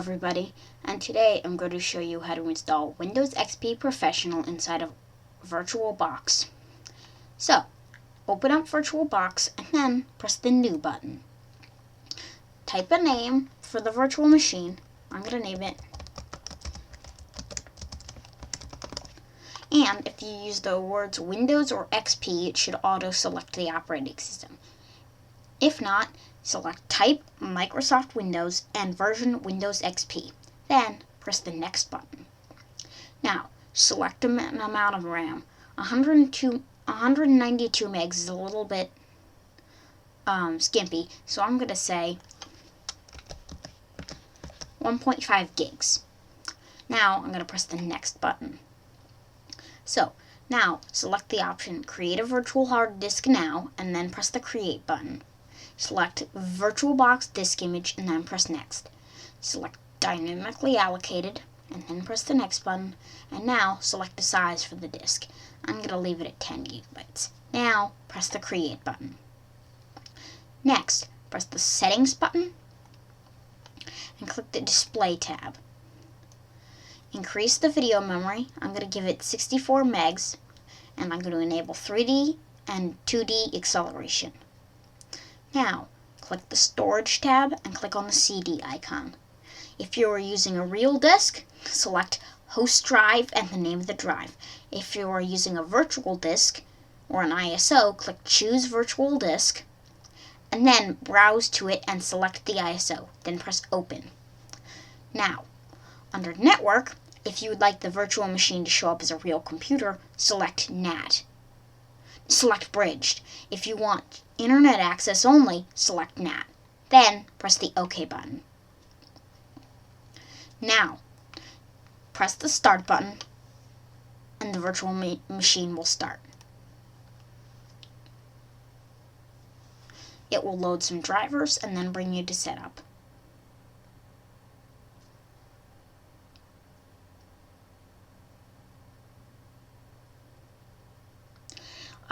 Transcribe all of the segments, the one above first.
everybody, and today I'm going to show you how to install Windows XP Professional inside of VirtualBox. So, open up VirtualBox and then press the New button. Type a name for the virtual machine. I'm going to name it. And if you use the words Windows or XP, it should auto-select the operating system. If not, select Type Microsoft Windows and version Windows XP. Then press the Next button. Now, select an amount of RAM. 192 megs is a little bit skimpy, so I'm going to say 1.5 gigs. Now, I'm going to press the Next button. So, now, select the option Create a Virtual Hard Disk Now, and then press the Create button. Select VirtualBox Disk Image, and then press Next. Select Dynamically Allocated, and then press the Next button. And now, select the size for the disk. I'm going to leave it at 10 gigabytes. Now, press the Create button. Next, press the Settings button, and click the Display tab. Increase the video memory. I'm going to give it 64 megs, and I'm going to enable 3D and 2D acceleration. Now, click the Storage tab and click on the CD icon. If you are using a real disk, select Host Drive and the name of the drive. If you are using a virtual disk or an ISO, click Choose Virtual Disk, and then browse to it and select the ISO. Then press Open. Now, under Network, if you would like the virtual machine to show up as a real computer, select NAT. Select Bridged. If you want Internet access only, select NAT. Then press the OK button. Now, press the Start button, and the virtual machine will start. It will load some drivers and then bring you to setup.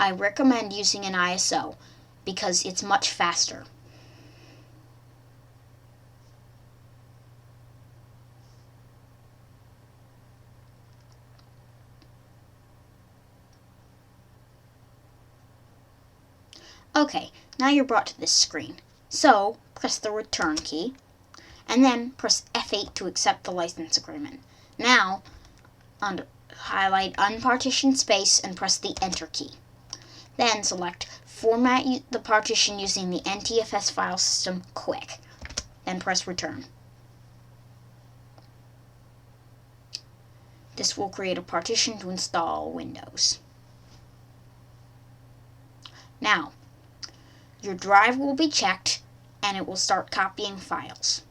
I recommend using an ISO because it's much faster. Okay, now you're brought to this screen. So, press the Return key, and then press F8 to accept the license agreement. Now, highlight Unpartitioned Space and press the Enter key. Then select Format the partition using the NTFS file system quick. Then press Return. This will create a partition to install Windows. Now, your drive will be checked and it will start copying files.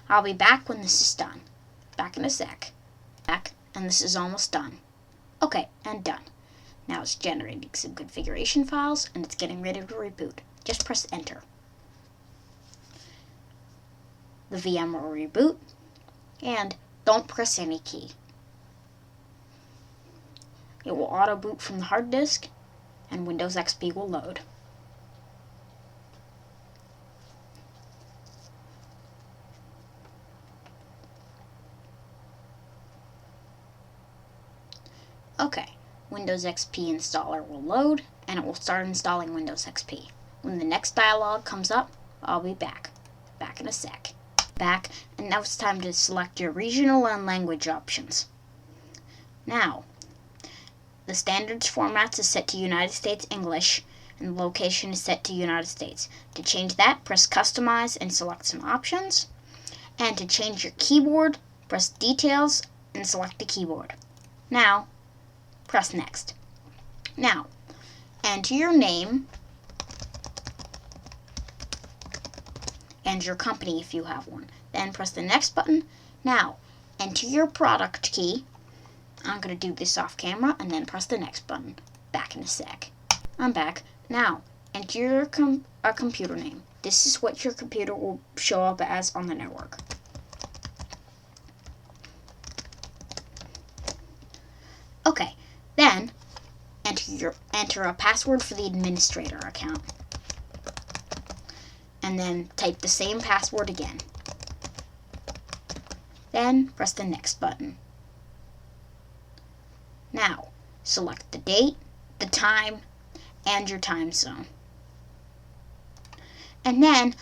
I'll be back when this is done. Back in a sec. Back, and this is almost done. Okay, and done. Now it's generating some configuration files and it's getting ready to reboot. Just press Enter. The VM will reboot, and don't press any key. It will auto boot from the hard disk and Windows XP will load. Okay. Windows XP installer will load, and it will start installing Windows XP. When the next dialog comes up, I'll be back. Back in a sec. Back, and now it's time to select your regional and language options. Now, the standards format is set to United States English, and the location is set to United States. To change that, press Customize and select some options. And to change your keyboard, press Details and select the keyboard. Now, press Next. Now, enter your name and your company if you have one. Then press the Next button. Now, enter your product key. I'm going to do this off camera and then press the Next button. Back in a sec. I'm back. Now, enter your computer name. This is what your computer will show up as on the network. Okay. Then, enter a password for the administrator account. And then type the same password again. then press the next button. Now, select the date, the time, and your time zone. And then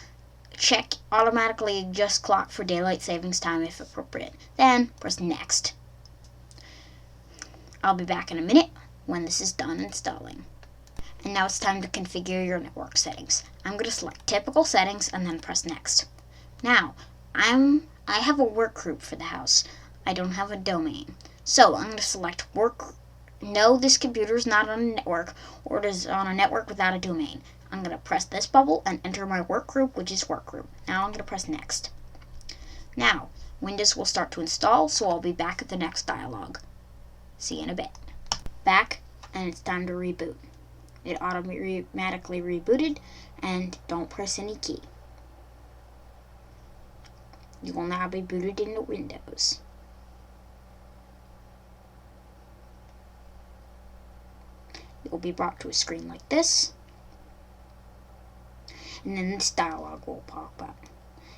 check automatically adjust clock for daylight savings time if appropriate. Then press next. I'll be back in a minute when this is done installing. And now it's time to configure your network settings. I'm going to select typical settings and then press next. Now, I have a work group for the house. I don't have a domain. So I'm going to select work. No, this computer is not on a network, or it is on a network without a domain. I'm going to press this bubble and enter my work group, which is work group. Now I'm going to press next. Now, Windows will start to install, so I'll be back at the next dialog. See you in a bit. Back, and it's time to reboot. It automatically rebooted, and don't press any key. You will now be booted into Windows. You'll be brought to a screen like this, and then this dialog will pop up.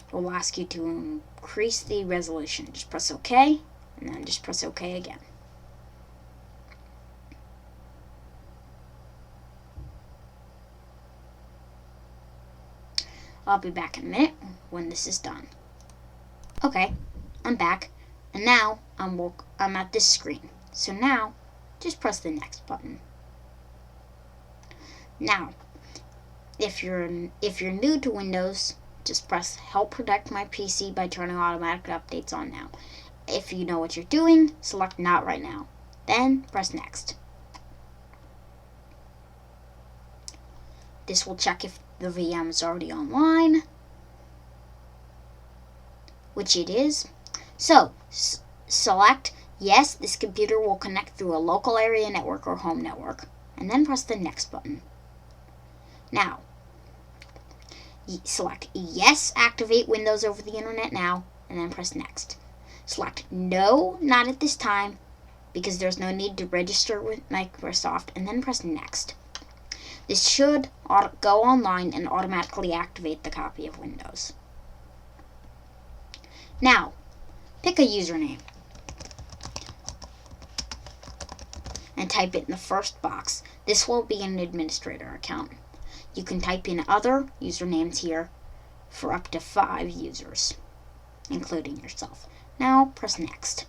It will ask you to increase the resolution. Just press OK, and then just press OK again. I'll be back in a minute when this is done. Okay, I'm back, and now I'm at this screen. So now, just press the next button. Now, if you're new to Windows, just press Help Protect My PC by turning automatic updates on now. If you know what you're doing, select Not Right Now. Then press Next. This will check if the VM is already online, which it is. So, select Yes, this computer will connect through a local area network or home network, and then press the Next button. Now, select Yes, activate Windows over the internet now, and then press Next. Select No, not at this time, because there's no need to register with Microsoft, and then press Next. This should go online and automatically activate the copy of Windows. Now, pick a username and type it in the first box. This will be an administrator account. You can type in other usernames here for up to 5 users, including yourself. Now, press Next.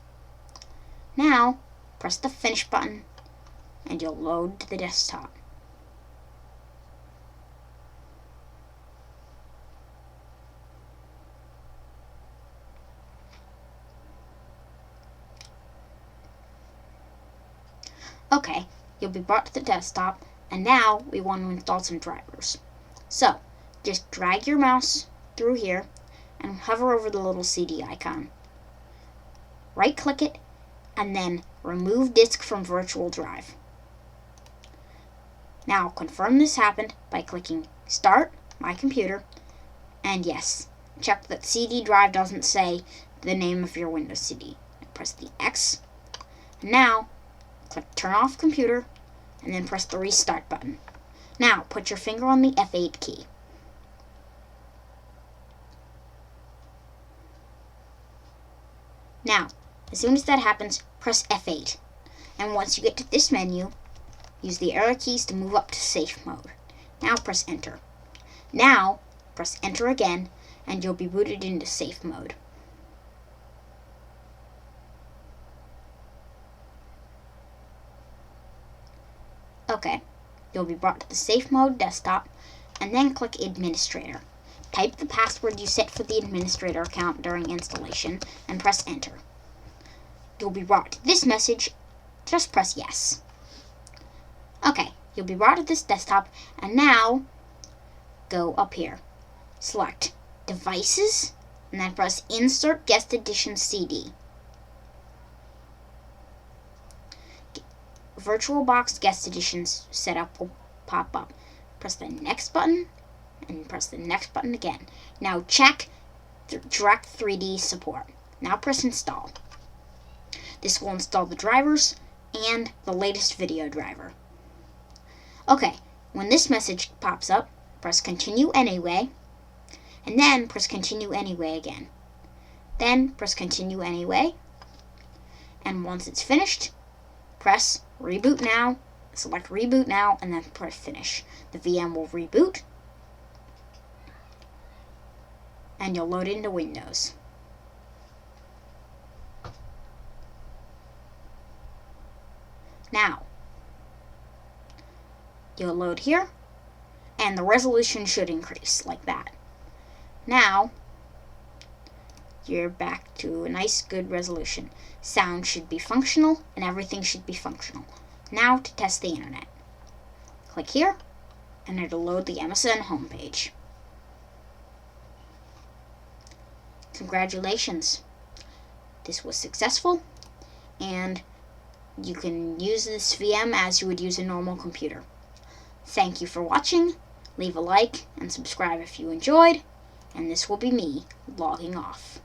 Now, press the Finish button, and you'll load to the desktop. Okay, you'll be brought to the desktop, and now we want to install some drivers. So, just drag your mouse through here and hover over the little CD icon. Right-click it, and then remove disk from virtual drive. Now, confirm this happened by clicking Start, My Computer, and yes, check that CD drive doesn't say the name of your Windows CD. Press the X. Now, click Turn Off Computer, and then press the Restart button. Now, put your finger on the F8 key. Now, as soon as that happens, press F8. And once you get to this menu, use the arrow keys to move up to Safe Mode. Now press Enter. Now, press Enter again, and you'll be booted into Safe Mode. Okay, you'll be brought to the Safe Mode desktop, and then click Administrator. Type the password you set for the administrator account during installation, and press Enter. You'll be brought to this message. Just press Yes. Okay, you'll be brought to this desktop, and now go up here. Select Devices, and then press Insert Guest Edition CD. VirtualBox Guest Editions setup will pop up. Press the Next button, and press the Next button again. Now check Direct 3D support. Now press Install. This will install the drivers and the latest video driver. Okay, when this message pops up, press Continue Anyway, and then press Continue Anyway again. Then press continue anyway. And once it's finished, press reboot now, select reboot now, and then press finish. The VM will reboot, and you'll load into Windows. Now, you'll load here, and the resolution should increase like that. Now, you're back to a nice, good resolution. Sound should be functional, and everything should be functional. Now to test the internet. Click here, and it'll load the MSN homepage. Congratulations. This was successful, and you can use this VM as you would use a normal computer. Thank you for watching. Leave a like and subscribe if you enjoyed, and this will be me logging off.